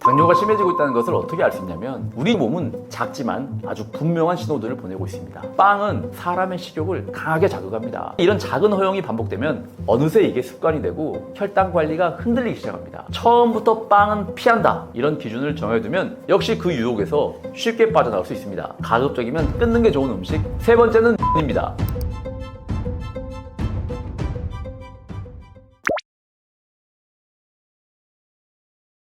당뇨가 심해지고 있다는 것을 어떻게 알 수 있냐면 우리 몸은 작지만 아주 분명한 신호들을 보내고 있습니다. 빵은 사람의 식욕을 강하게 자극합니다. 이런 작은 허용이 반복되면 어느새 이게 습관이 되고 혈당 관리가 흔들리기 시작합니다. 처음부터 빵은 피한다 이런 기준을 정해두면 역시 그 유혹에서 쉽게 빠져나올 수 있습니다. 가급적이면 끊는 게 좋은 음식. 세 번째는 입니다.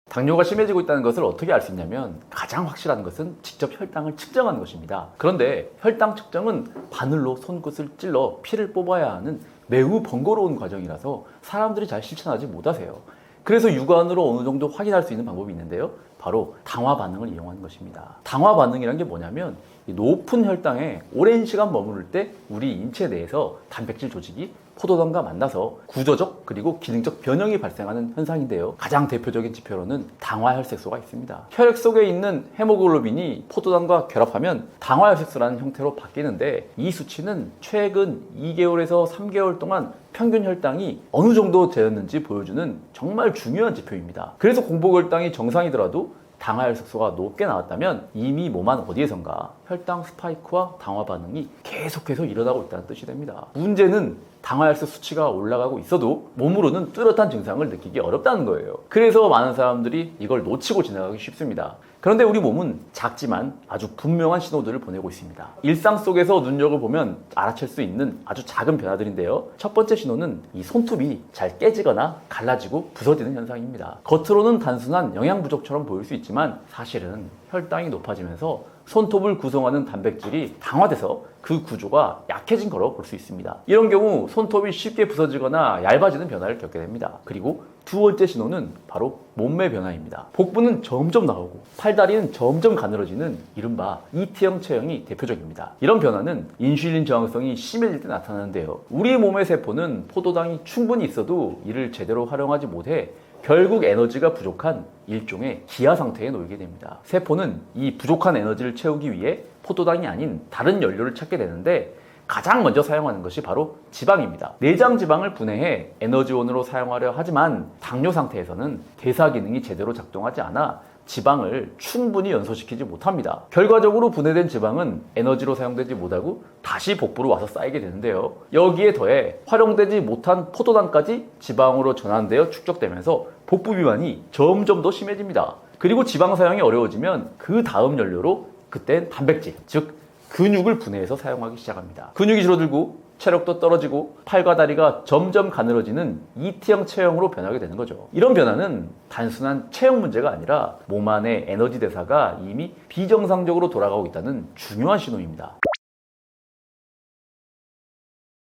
당뇨가 심해지고 있다는 것을 어떻게 알 수 있냐면 가장 확실한 것은 직접 혈당을 측정하는 것입니다. 그런데 혈당 측정은 바늘로 손끝을 찔러 피를 뽑아야 하는 매우 번거로운 과정이라서 사람들이 잘 실천하지 못하세요. 그래서 육안으로 어느 정도 확인할 수 있는 방법이 있는데요. 바로 당화 반응을 이용하는 것입니다. 당화 반응이란 게 뭐냐면 높은 혈당에 오랜 시간 머무를 때 우리 인체 내에서 단백질 조직이 포도당과 만나서 구조적 그리고 기능적 변형이 발생하는 현상인데요. 가장 대표적인 지표로는 당화혈색소가 있습니다. 혈액 속에 있는 헤모글로빈이 포도당과 결합하면 당화혈색소라는 형태로 바뀌는데 이 수치는 최근 2개월에서 3개월 동안 평균 혈당이 어느 정도 되었는지 보여주는 정말 중요한 지표입니다. 그래서 공복혈당이 정상이더라도 당화혈색소가 높게 나왔다면 이미 몸 안 어디에선가 혈당 스파이크와 당화 반응이 계속해서 일어나고 있다는 뜻이 됩니다. 문제는 당화혈색 수치가 올라가고 있어도 몸으로는 뚜렷한 증상을 느끼기 어렵다는 거예요. 그래서 많은 사람들이 이걸 놓치고 지나가기 쉽습니다. 그런데 우리 몸은 작지만 아주 분명한 신호들을 보내고 있습니다. 일상 속에서 눈여겨 보면 알아챌 수 있는 아주 작은 변화들인데요. 첫 번째 신호는 이 손톱이 잘 깨지거나 갈라지고 부서지는 현상입니다. 겉으로는 단순한 영양 부족처럼 보일 수 있지만 사실은 혈당이 높아지면서 손톱을 구성하는 단백질이 강화돼서 그 구조가 약해진 거로 볼 수 있습니다. 이런 경우 손톱이 쉽게 부서지거나 얇아지는 변화를 겪게 됩니다. 그리고 두 번째 신호는 바로 몸매 변화입니다. 복부는 점점 나오고 팔다리는 점점 가늘어지는 이른바 E형 체형이 대표적입니다. 이런 변화는 인슐린 저항성이 심해질 때 나타나는데요. 우리 몸의 세포는 포도당이 충분히 있어도 이를 제대로 활용하지 못해 결국 에너지가 부족한 일종의 기아 상태에 놓이게 됩니다. 세포는 이 부족한 에너지를 채우기 위해 포도당이 아닌 다른 연료를 찾게 되는데 가장 먼저 사용하는 것이 바로 지방입니다. 내장 지방을 분해해 에너지원으로 사용하려 하지만 당뇨 상태에서는 대사 기능이 제대로 작동하지 않아 지방을 충분히 연소시키지 못합니다. 결과적으로 분해된 지방은 에너지로 사용되지 못하고 다시 복부로 와서 쌓이게 되는데요. 여기에 더해 활용되지 못한 포도당까지 지방으로 전환되어 축적되면서 복부 비만이 점점 더 심해집니다. 그리고 지방 사용이 어려워지면 그 다음 연료로 그땐 단백질, 즉 근육을 분해해서 사용하기 시작합니다. 근육이 줄어들고 체력도 떨어지고 팔과 다리가 점점 가늘어지는 E형 체형으로 변하게 되는 거죠. 이런 변화는 단순한 체형 문제가 아니라 몸 안의 에너지 대사가 이미 비정상적으로 돌아가고 있다는 중요한 신호입니다.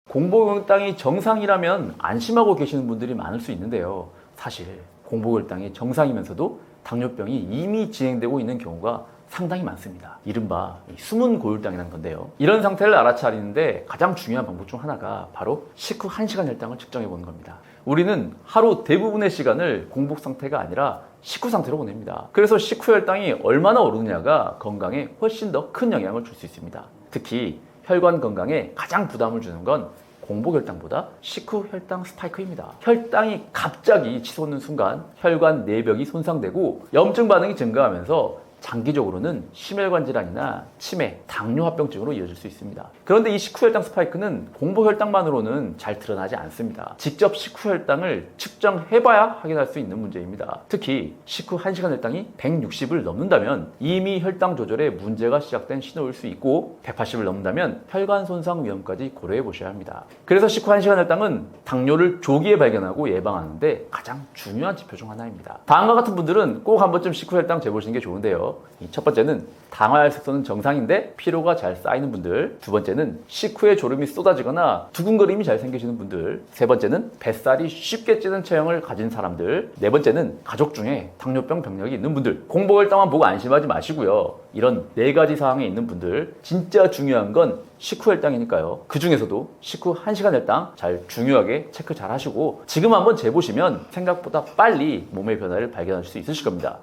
공복혈당이 정상이라면 안심하고 계시는 분들이 많을 수 있는데요. 사실 공복혈당이 정상이면서도 당뇨병이 이미 진행되고 있는 경우가 상당히 많습니다. 이른바 숨은 고혈당이라는 건데요. 이런 상태를 알아차리는데 가장 중요한 방법 중 하나가 바로 식후 1시간 혈당을 측정해 보는 겁니다. 우리는 하루 대부분의 시간을 공복 상태가 아니라 식후 상태로 보냅니다. 그래서 식후 혈당이 얼마나 오르느냐가 건강에 훨씬 더 큰 영향을 줄 수 있습니다. 특히 혈관 건강에 가장 부담을 주는 건 공복혈당보다 식후 혈당 스파이크입니다. 혈당이 갑자기 치솟는 순간 혈관 내벽이 손상되고 염증 반응이 증가하면서 장기적으로는 심혈관 질환이나 치매, 당뇨합병증으로 이어질 수 있습니다. 그런데 이 식후혈당 스파이크는 공복혈당만으로는 잘 드러나지 않습니다. 직접 식후혈당을 측정해봐야 확인할 수 있는 문제입니다. 특히 식후 1시간 혈당이 160을 넘는다면 이미 혈당 조절에 문제가 시작된 신호일 수 있고 180을 넘는다면 혈관 손상 위험까지 고려해 보셔야 합니다. 그래서 식후 1시간 혈당은 당뇨를 조기에 발견하고 예방하는데 가장 중요한 지표 중 하나입니다. 다음과 같은 분들은 꼭 한 번쯤 식후혈당 재보시는 게 좋은데요. 첫 번째는 당화혈색소는 정상인데 피로가 잘 쌓이는 분들, 두 번째는 식후에 졸음이 쏟아지거나 두근거림이 잘 생기시는 분들, 세 번째는 뱃살이 쉽게 찌는 체형을 가진 사람들, 네 번째는 가족 중에 당뇨병 병력이 있는 분들. 공복혈당만 보고 안심하지 마시고요. 이런 네 가지 사항에 있는 분들, 진짜 중요한 건 식후혈당이니까요. 그 중에서도 식후 1시간 혈당 잘 중요하게 체크 잘 하시고 지금 한번 재보시면 생각보다 빨리 몸의 변화를 발견하실 수 있으실 겁니다.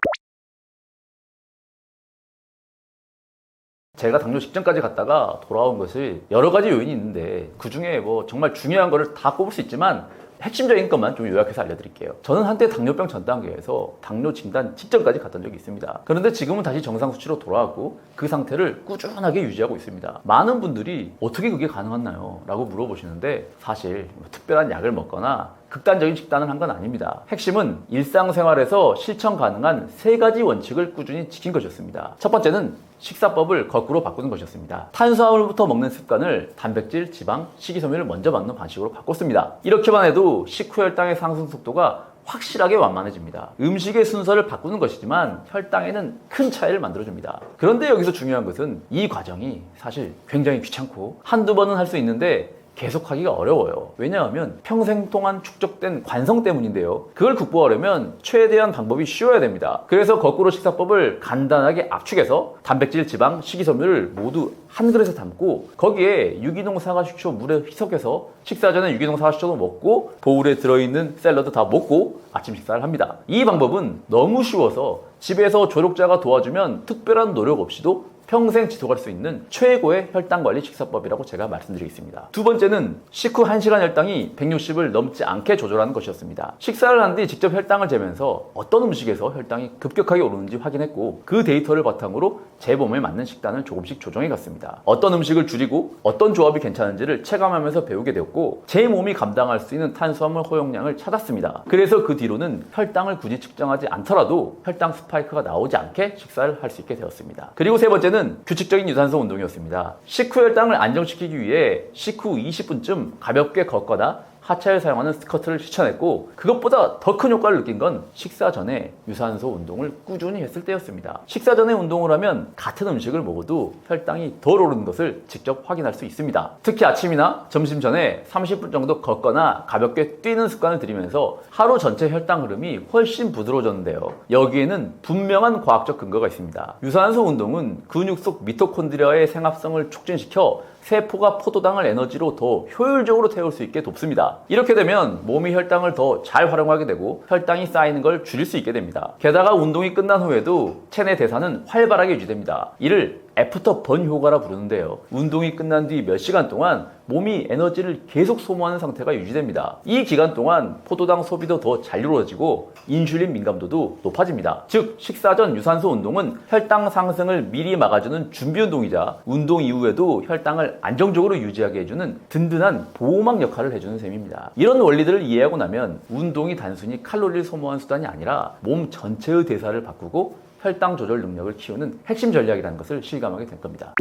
제가 당뇨 직전까지 갔다가 돌아온 것이 여러 가지 요인이 있는데 그 중에 뭐 정말 중요한 거를 다 꼽을 수 있지만 핵심적인 것만 좀 요약해서 알려드릴게요. 저는 한때 당뇨병 전 단계에서 당뇨 진단 직전까지 갔던 적이 있습니다. 그런데 지금은 다시 정상 수치로 돌아왔고 그 상태를 꾸준하게 유지하고 있습니다. 많은 분들이 어떻게 그게 가능하나요? 라고 물어보시는데 사실 특별한 약을 먹거나 극단적인 식단을 한 건 아닙니다. 핵심은 일상생활에서 실천 가능한 3가지 원칙을 꾸준히 지킨 것이었습니다. 첫 번째는 식사법을 거꾸로 바꾸는 것이었습니다. 탄수화물부터 먹는 습관을 단백질, 지방, 식이섬유를 먼저 먹는 방식으로 바꿨습니다. 이렇게만 해도 식후 혈당의 상승 속도가 확실하게 완만해집니다. 음식의 순서를 바꾸는 것이지만 혈당에는 큰 차이를 만들어줍니다. 그런데 여기서 중요한 것은 이 과정이 사실 굉장히 귀찮고 한두 번은 할 수 있는데 계속하기가 어려워요. 왜냐하면 평생 동안 축적된 관성 때문인데요. 그걸 극복하려면 최대한 방법이 쉬워야 됩니다. 그래서 거꾸로 식사법을 간단하게 압축해서 단백질, 지방, 식이섬유를 모두 한 그릇에 담고 거기에 유기농 사과식초 물에 희석해서 식사 전에 유기농 사과식초도 먹고 보울에 들어있는 샐러드 다 먹고 아침 식사를 합니다. 이 방법은 너무 쉬워서 집에서 조력자가 도와주면 특별한 노력 없이도 평생 지속할 수 있는 최고의 혈당관리 식사법이라고 제가 말씀드리겠습니다. 두 번째는 식후 1시간 혈당이 160을 넘지 않게 조절하는 것이었습니다. 식사를 한 뒤 직접 혈당을 재면서 어떤 음식에서 혈당이 급격하게 오르는지 확인했고 그 데이터를 바탕으로 제 몸에 맞는 식단을 조금씩 조정해 갔습니다. 어떤 음식을 줄이고 어떤 조합이 괜찮은지를 체감하면서 배우게 되었고 제 몸이 감당할 수 있는 탄수화물 허용량을 찾았습니다. 그래서 그 뒤로는 혈당을 굳이 측정하지 않더라도 혈당 스파이크가 나오지 않게 식사를 할 수 있게 되었습니다. 그리고 세 번째는 규칙적인 유산소 운동이었습니다. 식후 혈당을 안정시키기 위해 식후 20분쯤 가볍게 걷거나 하체를 사용하는 스쿼트를 실천했고 그것보다 더 큰 효과를 느낀 건 식사 전에 유산소 운동을 꾸준히 했을 때였습니다. 식사 전에 운동을 하면 같은 음식을 먹어도 혈당이 덜 오르는 것을 직접 확인할 수 있습니다. 특히 아침이나 점심 전에 30분 정도 걷거나 가볍게 뛰는 습관을 들이면서 하루 전체 혈당 흐름이 훨씬 부드러워졌는데요. 여기에는 분명한 과학적 근거가 있습니다. 유산소 운동은 근육 속 미토콘드리아의 생합성을 촉진시켜 세포가 포도당을 에너지로 더 효율적으로 태울 수 있게 돕습니다. 이렇게 되면 몸이 혈당을 더 잘 활용하게 되고 혈당이 쌓이는 걸 줄일 수 있게 됩니다. 게다가 운동이 끝난 후에도 체내 대사는 활발하게 유지됩니다. 이를 애프터 번 효과라 부르는데요. 운동이 끝난 뒤 몇 시간 동안 몸이 에너지를 계속 소모하는 상태가 유지됩니다. 이 기간 동안 포도당 소비도 더 잘 이루어지고 인슐린 민감도도 높아집니다. 즉 식사 전 유산소 운동은 혈당 상승을 미리 막아주는 준비 운동이자 운동 이후에도 혈당을 안정적으로 유지하게 해주는 든든한 보호막 역할을 해주는 셈입니다. 이런 원리들을 이해하고 나면 운동이 단순히 칼로리를 소모하는 수단이 아니라 몸 전체의 대사를 바꾸고 혈당 조절 능력을 키우는 핵심 전략이라는 것을 실감하게 될 겁니다.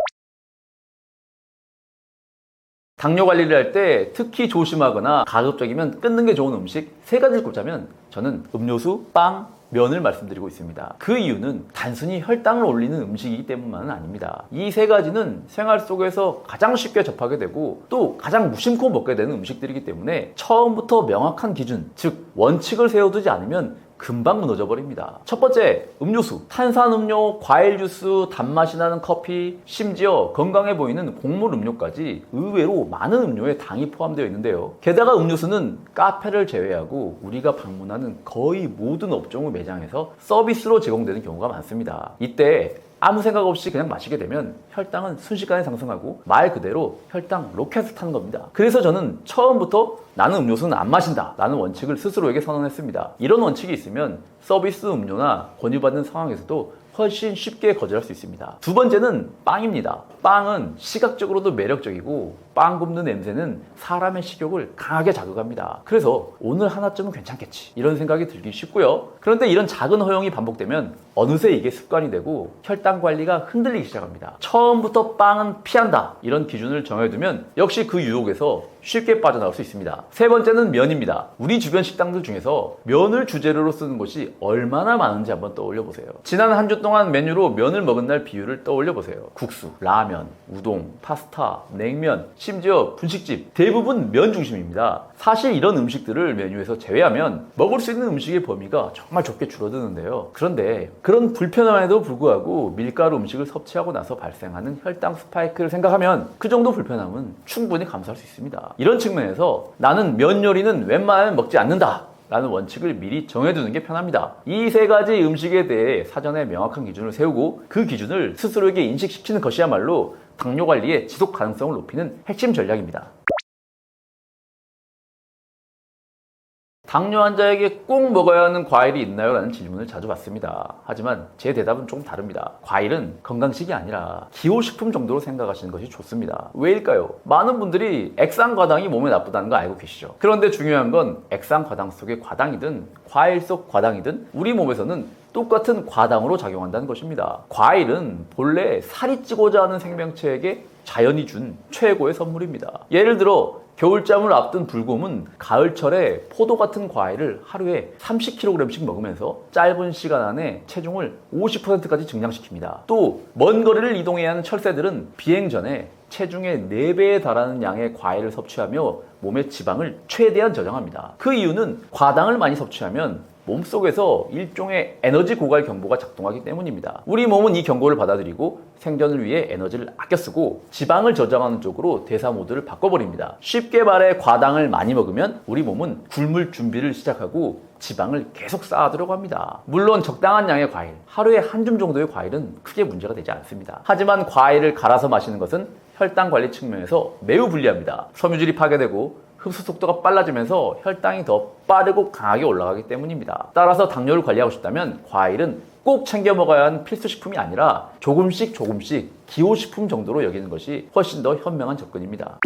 당뇨 관리를 할 때 특히 조심하거나 가급적이면 끊는 게 좋은 음식 3가지를 꼽자면 저는 음료수, 빵, 면을 말씀드리고 있습니다. 그 이유는 단순히 혈당을 올리는 음식이기 때문만은 아닙니다. 이 3가지는 생활 속에서 가장 쉽게 접하게 되고 또 가장 무심코 먹게 되는 음식들이기 때문에 처음부터 명확한 기준, 즉 원칙을 세워두지 않으면 금방 무너져 버립니다. 첫 번째, 음료수. 탄산음료, 과일 주스, 단맛이 나는 커피, 심지어 건강해 보이는 곡물 음료까지 의외로 많은 음료에 당이 포함되어 있는데요. 게다가 음료수는 카페를 제외하고 우리가 방문하는 거의 모든 업종의 매장에서 서비스로 제공되는 경우가 많습니다. 이때 아무 생각 없이 그냥 마시게 되면 혈당은 순식간에 상승하고 말 그대로 혈당 로켓을 타는 겁니다. 그래서 저는 처음부터 나는 음료수는 안 마신다 라는 원칙을 스스로에게 선언했습니다. 이런 원칙이 있으면 서비스 음료나 권유받는 상황에서도 훨씬 쉽게 거절할 수 있습니다. 두 번째는 빵입니다. 빵은 시각적으로도 매력적이고 빵 굽는 냄새는 사람의 식욕을 강하게 자극합니다. 그래서 오늘 하나쯤은 괜찮겠지 이런 생각이 들기 쉽고요. 그런데 이런 작은 허용이 반복되면 어느새 이게 습관이 되고 혈당 관리가 흔들리기 시작합니다. 처음부터 빵은 피한다 이런 기준을 정해두면 역시 그 유혹에서 쉽게 빠져나올 수 있습니다. 세 번째는 면입니다. 우리 주변 식당들 중에서 면을 주재료로 쓰는 곳이 얼마나 많은지 한번 떠올려 보세요. 지난 한 주 동안 메뉴로 면을 먹은 날 비율을 떠올려 보세요. 국수, 라면, 우동, 파스타, 냉면, 심지어 분식집 대부분 면 중심입니다. 사실 이런 음식들을 메뉴에서 제외하면 먹을 수 있는 음식의 범위가 정말 좁게 줄어드는데요. 그런데 그런 불편함에도 불구하고 밀가루 음식을 섭취하고 나서 발생하는 혈당 스파이크를 생각하면 그 정도 불편함은 충분히 감수할 수 있습니다. 이런 측면에서 나는 면 요리는 웬만하면 먹지 않는다 라는 원칙을 미리 정해두는 게 편합니다. 이 3가지 음식에 대해 사전에 명확한 기준을 세우고 그 기준을 스스로에게 인식시키는 것이야말로 당뇨 관리의 지속 가능성을 높이는 핵심 전략입니다. 당뇨 환자에게 꼭 먹어야 하는 과일이 있나요? 라는 질문을 자주 받습니다. 하지만 제 대답은 조금 다릅니다. 과일은 건강식이 아니라 기호식품 정도로 생각하시는 것이 좋습니다. 왜일까요? 많은 분들이 액상과당이 몸에 나쁘다는 거 알고 계시죠? 그런데 중요한 건 액상과당 속의 과당이든 과일 속 과당이든 우리 몸에서는 똑같은 과당으로 작용한다는 것입니다. 과일은 본래 살이 찌고자 하는 생명체에게 자연이 준 최고의 선물입니다. 예를 들어 겨울잠을 앞둔 불곰은 가을철에 포도 같은 과일을 하루에 30kg씩 먹으면서 짧은 시간 안에 체중을 50%까지 증량시킵니다. 또 먼 거리를 이동해야 하는 철새들은 비행 전에 체중의 4배에 달하는 양의 과일을 섭취하며 몸의 지방을 최대한 저장합니다. 그 이유는 과당을 많이 섭취하면 몸속에서 일종의 에너지 고갈 경보가 작동하기 때문입니다. 우리 몸은 이 경고를 받아들이고 생존을 위해 에너지를 아껴 쓰고 지방을 저장하는 쪽으로 대사 모드를 바꿔버립니다. 쉽게 말해 과당을 많이 먹으면 우리 몸은 굶을 준비를 시작하고 지방을 계속 쌓아두려고 합니다. 물론 적당한 양의 과일, 하루에 한 줌 정도의 과일은 크게 문제가 되지 않습니다. 하지만 과일을 갈아서 마시는 것은 혈당 관리 측면에서 매우 불리합니다. 섬유질이 파괴되고 흡수 속도가 빨라지면서 혈당이 더 빠르고 강하게 올라가기 때문입니다. 따라서 당뇨를 관리하고 싶다면 과일은 꼭 챙겨 먹어야 하는 필수 식품이 아니라 조금씩 기호식품 정도로 여기는 것이 훨씬 더 현명한 접근입니다.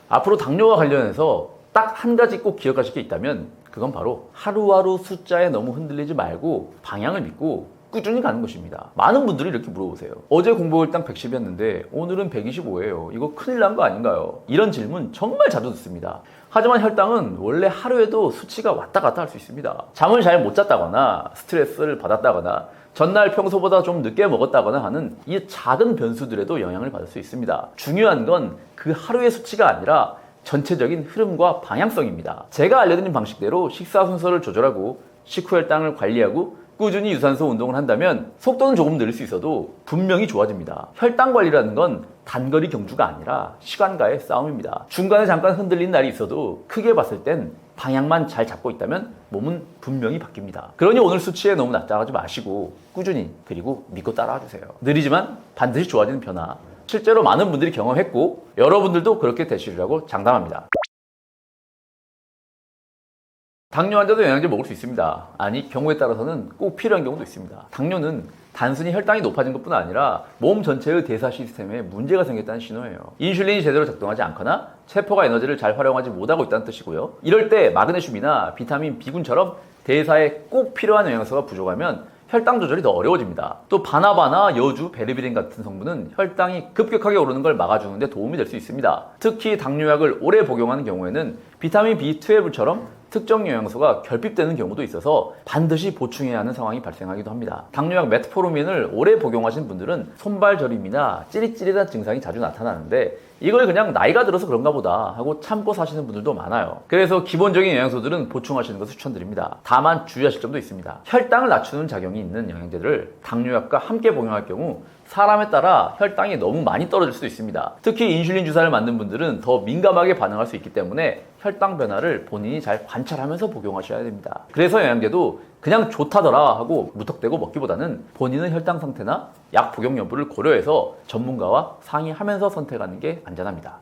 앞으로 당뇨와 관련해서 딱 한 가지 꼭 기억하실 게 있다면 그건 바로 하루하루 숫자에 너무 흔들리지 말고 방향을 믿고 꾸준히 가는 것입니다. 많은 분들이 이렇게 물어보세요. 어제 공복혈당 110이었는데 오늘은 125예요. 이거 큰일 난 거 아닌가요? 이런 질문 정말 자주 듣습니다. 하지만 혈당은 원래 하루에도 수치가 왔다 갔다 할 수 있습니다. 잠을 잘 못 잤다거나 스트레스를 받았다거나 전날 평소보다 좀 늦게 먹었다거나 하는 이 작은 변수들에도 영향을 받을 수 있습니다. 중요한 건 그 하루의 수치가 아니라 전체적인 흐름과 방향성입니다. 제가 알려드린 방식대로 식사 순서를 조절하고 식후 혈당을 관리하고 꾸준히 유산소 운동을 한다면 속도는 조금 느릴 수 있어도 분명히 좋아집니다. 혈당 관리라는 건 단거리 경주가 아니라 시간과의 싸움입니다. 중간에 잠깐 흔들린 날이 있어도 크게 봤을 땐 방향만 잘 잡고 있다면 몸은 분명히 바뀝니다. 그러니 오늘 수치에 너무 낙장하지 마시고 꾸준히 그리고 믿고 따라와 주세요. 느리지만 반드시 좋아지는 변화, 실제로 많은 분들이 경험했고 여러분들도 그렇게 되시리라고 장담합니다. 당뇨 환자도 영양제 먹을 수 있습니다. 아니, 경우에 따라서는 꼭 필요한 경우도 있습니다. 당뇨는 단순히 혈당이 높아진 것뿐 아니라 몸 전체의 대사 시스템에 문제가 생겼다는 신호예요. 인슐린이 제대로 작동하지 않거나 세포가 에너지를 잘 활용하지 못하고 있다는 뜻이고요. 이럴 때 마그네슘이나 비타민 B군처럼 대사에 꼭 필요한 영양소가 부족하면 혈당 조절이 더 어려워집니다. 또 바나바나 여주, 베르비린 같은 성분은 혈당이 급격하게 오르는 걸 막아주는 데 도움이 될 수 있습니다. 특히 당뇨약을 오래 복용하는 경우에는 비타민 B12처럼 특정 영양소가 결핍되는 경우도 있어서 반드시 보충해야 하는 상황이 발생하기도 합니다. 당뇨약 메트포르민을 오래 복용하신 분들은 손발 저림이나 찌릿찌릿한 증상이 자주 나타나는데 이걸 그냥 나이가 들어서 그런가 보다 하고 참고 사시는 분들도 많아요. 그래서 기본적인 영양소들은 보충하시는 것을 추천드립니다. 다만 주의하실 점도 있습니다. 혈당을 낮추는 작용이 있는 영양제들을 당뇨약과 함께 복용할 경우 사람에 따라 혈당이 너무 많이 떨어질 수도 있습니다. 특히 인슐린 주사를 맞는 분들은 더 민감하게 반응할 수 있기 때문에 혈당 변화를 본인이 잘 관찰하면서 복용하셔야 됩니다. 그래서 영양제도 그냥 좋다더라 하고 무턱대고 먹기보다는 본인의 혈당 상태나 약 복용 여부를 고려해서 전문가와 상의하면서 선택하는 게 안전합니다.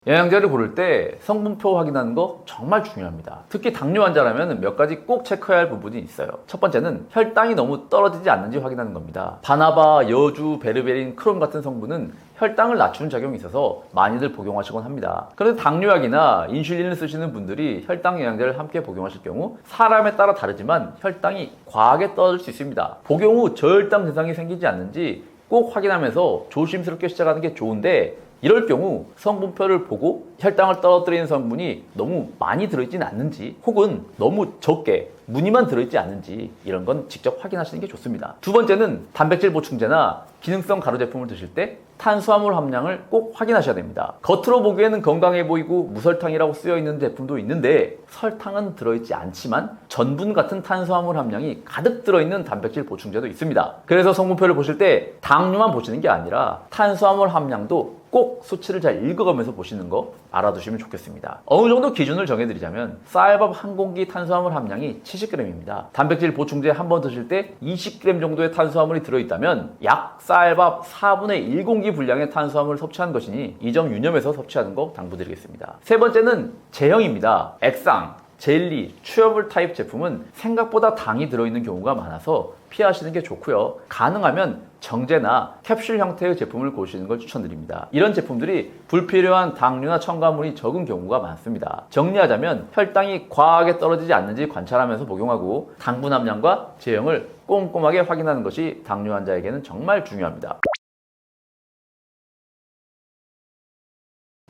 영양제를 고를 때 성분표 확인하는 거 정말 중요합니다. 특히 당뇨 환자라면 몇 가지 꼭 체크해야 할 부분이 있어요. 첫 번째는 혈당이 너무 떨어지지 않는지 확인하는 겁니다. 바나바, 여주, 베르베린, 크롬 같은 성분은 혈당을 낮추는 작용이 있어서 많이들 복용하시곤 합니다. 그런데 당뇨약이나 인슐린을 쓰시는 분들이 혈당 영양제를 함께 복용하실 경우 사람에 따라 다르지만 혈당이 과하게 떨어질 수 있습니다. 복용 후 저혈당 증상이 생기지 않는지 꼭 확인하면서 조심스럽게 시작하는 게 좋은데 이럴 경우 성분표를 보고 혈당을 떨어뜨리는 성분이 너무 많이 들어있지는 않는지 혹은 너무 적게 무늬만 들어있지 않는지 이런 건 직접 확인하시는 게 좋습니다. 두 번째는 단백질 보충제나 기능성 가루 제품을 드실 때 탄수화물 함량을 꼭 확인하셔야 됩니다. 겉으로 보기에는 건강해 보이고 무설탕이라고 쓰여 있는 제품도 있는데 설탕은 들어있지 않지만 전분 같은 탄수화물 함량이 가득 들어있는 단백질 보충제도 있습니다. 그래서 성분표를 보실 때 당류만 보시는 게 아니라 탄수화물 함량도 꼭 수치를 잘 읽어가면서 보시는 거 알아두시면 좋겠습니다. 어느 정도 기준을 정해드리자면 쌀밥 한 공기 탄수화물 함량이 70g입니다. 단백질 보충제 한 번 드실 때 20g 정도의 탄수화물이 들어있다면 약 쌀밥 4분의 1공기 분량의 탄수화물을 섭취한 것이니 이 점 유념해서 섭취하는 거 당부드리겠습니다. 세 번째는 제형입니다. 액상, 젤리, 추여물 타입 제품은 생각보다 당이 들어있는 경우가 많아서 피하시는 게 좋고요. 가능하면 정제나 캡슐 형태의 제품을 고르시는 걸 추천드립니다. 이런 제품들이 불필요한 당류나 첨가물이 적은 경우가 많습니다. 정리하자면 혈당이 과하게 떨어지지 않는지 관찰하면서 복용하고 당분 함량과 제형을 꼼꼼하게 확인하는 것이 당뇨 환자에게는 정말 중요합니다.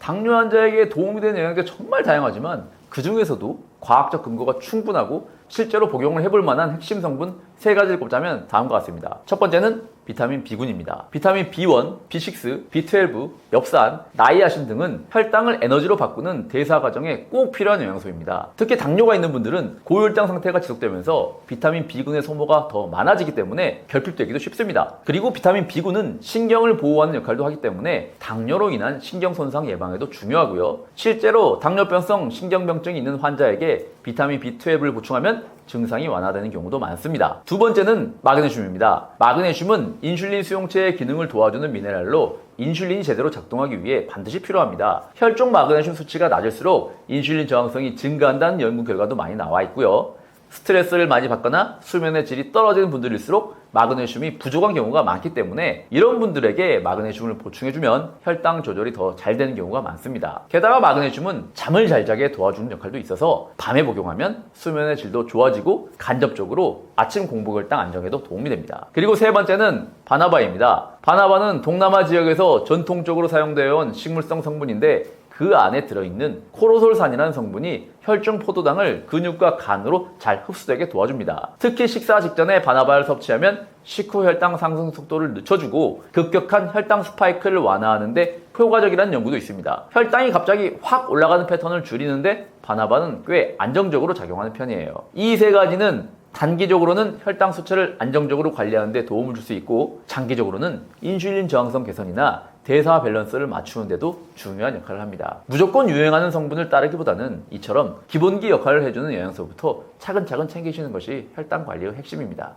당뇨 환자에게 도움이 되는 영양제 정말 다양하지만 그 중에서도 과학적 근거가 충분하고 실제로 복용을 해볼 만한 핵심 성분 3가지를 꼽자면 다음과 같습니다. 첫 번째는 비타민 B군입니다. 비타민 B1, B6, B12, 엽산, 나이아신 등은 혈당을 에너지로 바꾸는 대사 과정에 꼭 필요한 영양소입니다. 특히 당뇨가 있는 분들은 고혈당 상태가 지속되면서 비타민 B군의 소모가 더 많아지기 때문에 결핍되기도 쉽습니다. 그리고 비타민 B군은 신경을 보호하는 역할도 하기 때문에 당뇨로 인한 신경 손상 예방에도 중요하고요. 실제로 당뇨병성 신경병증이 있는 환자에게 비타민 B12를 보충하면 증상이 완화되는 경우도 많습니다. 두 번째는 마그네슘입니다. 마그네슘은 인슐린 수용체의 기능을 도와주는 미네랄로 인슐린이 제대로 작동하기 위해 반드시 필요합니다. 혈중 마그네슘 수치가 낮을수록 인슐린 저항성이 증가한다는 연구 결과도 많이 나와 있고요. 스트레스를 많이 받거나 수면의 질이 떨어지는 분들일수록 마그네슘이 부족한 경우가 많기 때문에 이런 분들에게 마그네슘을 보충해주면 혈당 조절이 더 잘 되는 경우가 많습니다. 게다가 마그네슘은 잠을 잘 자게 도와주는 역할도 있어서 밤에 복용하면 수면의 질도 좋아지고 간접적으로 아침 공복혈당 안정에도 도움이 됩니다. 그리고 세 번째는 바나바입니다. 바나바는 동남아 지역에서 전통적으로 사용되어 온 식물성 성분인데 그 안에 들어있는 코로솔산이라는 성분이 혈중 포도당을 근육과 간으로 잘 흡수되게 도와줍니다. 특히 식사 직전에 바나바를 섭취하면 식후 혈당 상승 속도를 늦춰주고 급격한 혈당 스파이크를 완화하는 데 효과적이라는 연구도 있습니다. 혈당이 갑자기 확 올라가는 패턴을 줄이는데 바나바는 꽤 안정적으로 작용하는 편이에요. 이 3가지는 단기적으로는 혈당 수치를 안정적으로 관리하는 데 도움을 줄 수 있고 장기적으로는 인슐린 저항성 개선이나 대사 밸런스를 맞추는 데도 중요한 역할을 합니다. 무조건 유행하는 성분을 따르기보다는 이처럼 기본기 역할을 해주는 영양소부터 차근차근 챙기시는 것이 혈당 관리의 핵심입니다.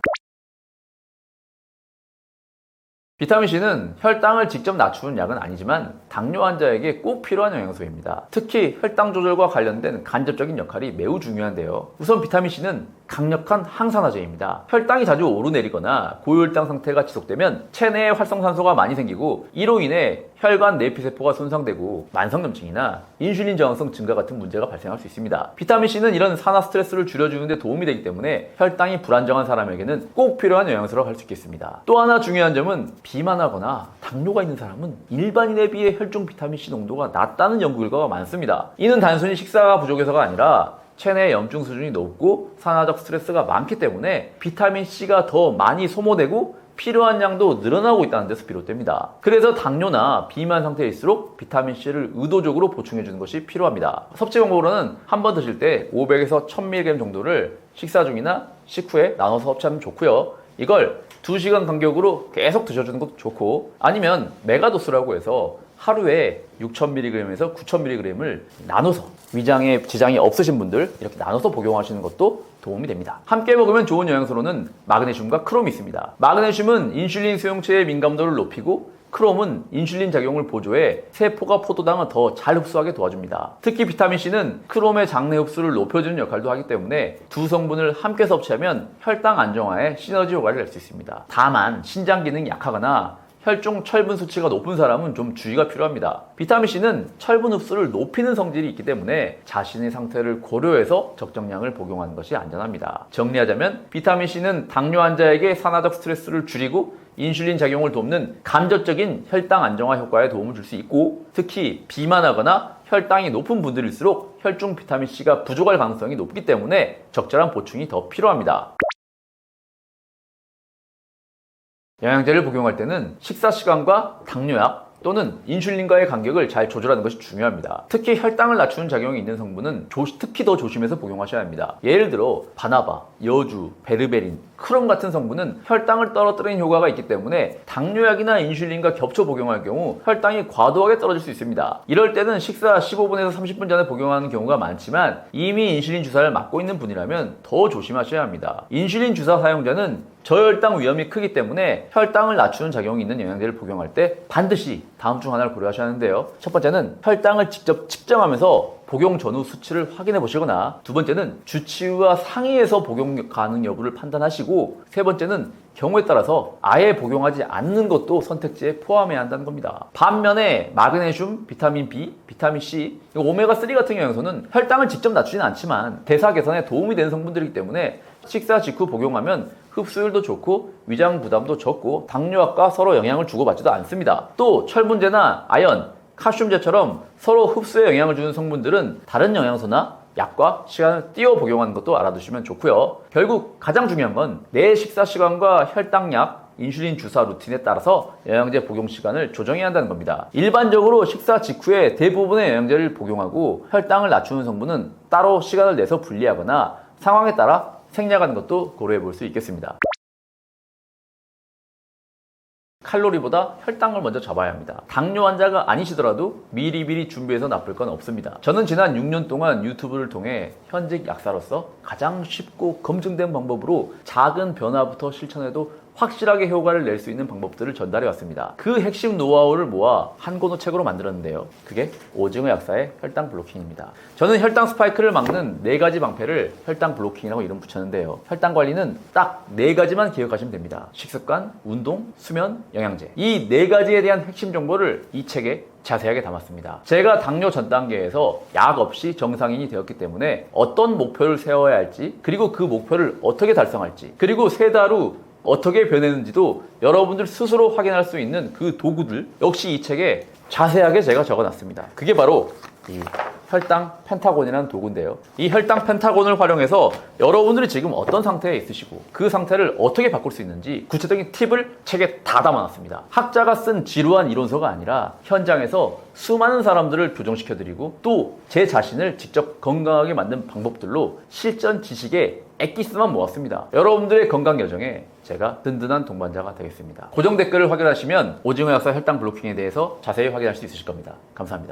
비타민C는 혈당을 직접 낮추는 약은 아니지만 당뇨 환자에게 꼭 필요한 영양소입니다. 특히 혈당 조절과 관련된 간접적인 역할이 매우 중요한데요. 우선 비타민C는 강력한 항산화제입니다. 혈당이 자주 오르내리거나 고혈당 상태가 지속되면 체내에 활성산소가 많이 생기고 이로 인해 혈관 내피세포가 손상되고 만성염증이나 인슐린 저항성 증가 같은 문제가 발생할 수 있습니다. 비타민C는 이런 산화 스트레스를 줄여주는 데 도움이 되기 때문에 혈당이 불안정한 사람에게는 꼭 필요한 영양소라고 할 수 있겠습니다. 또 하나 중요한 점은 비만하거나 당뇨가 있는 사람은 일반인에 비해 혈중 비타민C 농도가 낮다는 연구 결과가 많습니다. 이는 단순히 식사가 부족해서가 아니라 체내 염증 수준이 높고 산화적 스트레스가 많기 때문에 비타민C가 더 많이 소모되고 필요한 양도 늘어나고 있다는 데서 비롯됩니다. 그래서 당뇨나 비만 상태일수록 비타민C를 의도적으로 보충해주는 것이 필요합니다. 섭취 방법으로는 한 번 드실 때 500에서 1000mg 정도를 식사 중이나 식후에 나눠서 섭취하면 좋고요. 이걸 2시간 간격으로 계속 드셔주는 것도 좋고 아니면 메가도스라고 해서 하루에 6000mg에서 9000mg을 나눠서 위장에 지장이 없으신 분들 이렇게 나눠서 복용하시는 것도 도움이 됩니다. 함께 먹으면 좋은 영양소로는 마그네슘과 크롬이 있습니다. 마그네슘은 인슐린 수용체의 민감도를 높이고 크롬은 인슐린 작용을 보조해 세포가 포도당을 더 잘 흡수하게 도와줍니다. 특히 비타민C는 크롬의 장내 흡수를 높여주는 역할도 하기 때문에 두 성분을 함께 섭취하면 혈당 안정화에 시너지 효과를 낼 수 있습니다. 다만 신장 기능이 약하거나 혈중 철분 수치가 높은 사람은 좀 주의가 필요합니다. 비타민C는 철분 흡수를 높이는 성질이 있기 때문에 자신의 상태를 고려해서 적정량을 복용하는 것이 안전합니다. 정리하자면 비타민C는 당뇨 환자에게 산화적 스트레스를 줄이고 인슐린 작용을 돕는 간접적인 혈당 안정화 효과에 도움을 줄 수 있고 특히 비만하거나 혈당이 높은 분들일수록 혈중 비타민C가 부족할 가능성이 높기 때문에 적절한 보충이 더 필요합니다. 영양제를 복용할 때는 식사 시간과 당뇨약, 또는 인슐린과의 간격을 잘 조절하는 것이 중요합니다. 특히 혈당을 낮추는 작용이 있는 성분은 특히 더 조심해서 복용하셔야 합니다. 예를 들어 바나바, 여주, 베르베린, 크롬 같은 성분은 혈당을 떨어뜨리는 효과가 있기 때문에 당뇨약이나 인슐린과 겹쳐 복용할 경우 혈당이 과도하게 떨어질 수 있습니다. 이럴 때는 식사 15분에서 30분 전에 복용하는 경우가 많지만 이미 인슐린 주사를 맞고 있는 분이라면 더 조심하셔야 합니다. 인슐린 주사 사용자는 저혈당 위험이 크기 때문에 혈당을 낮추는 작용이 있는 영양제를 복용할 때 반드시 다음 중 하나를 고려하셔야 하는데요. 첫 번째는 혈당을 직접 측정하면서 복용 전후 수치를 확인해 보시거나, 두 번째는 주치의와 상의해서 복용 가능 여부를 판단하시고, 세 번째는 경우에 따라서 아예 복용하지 않는 것도 선택지에 포함해야 한다는 겁니다. 반면에 마그네슘, 비타민 B, 비타민 C, 오메가3 같은 영양소는 혈당을 직접 낮추지는 않지만 대사 개선에 도움이 되는 성분들이기 때문에 식사 직후 복용하면 흡수율도 좋고 위장 부담도 적고 당뇨약과 서로 영향을 주고받지도 않습니다. 또 철분제나 아연, 칼슘제처럼 서로 흡수에 영향을 주는 성분들은 다른 영양소나 약과 시간을 띄워 복용하는 것도 알아두시면 좋고요. 결국 가장 중요한 건 내 식사 시간과 혈당약, 인슐린 주사 루틴에 따라서 영양제 복용 시간을 조정해야 한다는 겁니다. 일반적으로 식사 직후에 대부분의 영양제를 복용하고 혈당을 낮추는 성분은 따로 시간을 내서 분리하거나 상황에 따라 생략하는 것도 고려해 볼 수 있겠습니다. 칼로리보다 혈당을 먼저 잡아야 합니다. 당뇨 환자가 아니시더라도 미리미리 준비해서 나쁠 건 없습니다. 저는 지난 6년 동안 유튜브를 통해 현직 약사로서 가장 쉽고 검증된 방법으로 작은 변화부터 실천해도 확실하게 효과를 낼 수 있는 방법들을 전달해 왔습니다. 그 핵심 노하우를 모아 한 권의 책으로 만들었는데요. 그게 오징어 약사의 혈당 블로킹입니다. 저는 혈당 스파이크를 막는 4가지 방패를 혈당 블로킹이라고 이름 붙였는데요. 혈당 관리는 딱 4가지만 기억하시면 됩니다. 식습관, 운동, 수면, 영양제. 이 4가지에 대한 핵심 정보를 이 책에 자세하게 담았습니다. 제가 당뇨 전 단계에서 약 없이 정상인이 되었기 때문에 어떤 목표를 세워야 할지, 그리고 그 목표를 어떻게 달성할지, 그리고 3달 후 어떻게 변했는지도 여러분들 스스로 확인할 수 있는 그 도구들 역시 이 책에 자세하게 제가 적어놨습니다. 그게 바로 이 혈당 펜타곤이라는 도구인데요. 이 혈당 펜타곤을 활용해서 여러분들이 지금 어떤 상태에 있으시고 그 상태를 어떻게 바꿀 수 있는지 구체적인 팁을 책에 다 담아놨습니다. 학자가 쓴 지루한 이론서가 아니라 현장에서 수많은 사람들을 교정시켜드리고 또 제 자신을 직접 건강하게 만든 방법들로 실전 지식의 엑기스만 모았습니다. 여러분들의 건강 여정에 제가 든든한 동반자가 되겠습니다. 고정 댓글을 확인하시면 오징어 약사 혈당 블로킹에 대해서 자세히 확인할 수 있으실 겁니다. 감사합니다.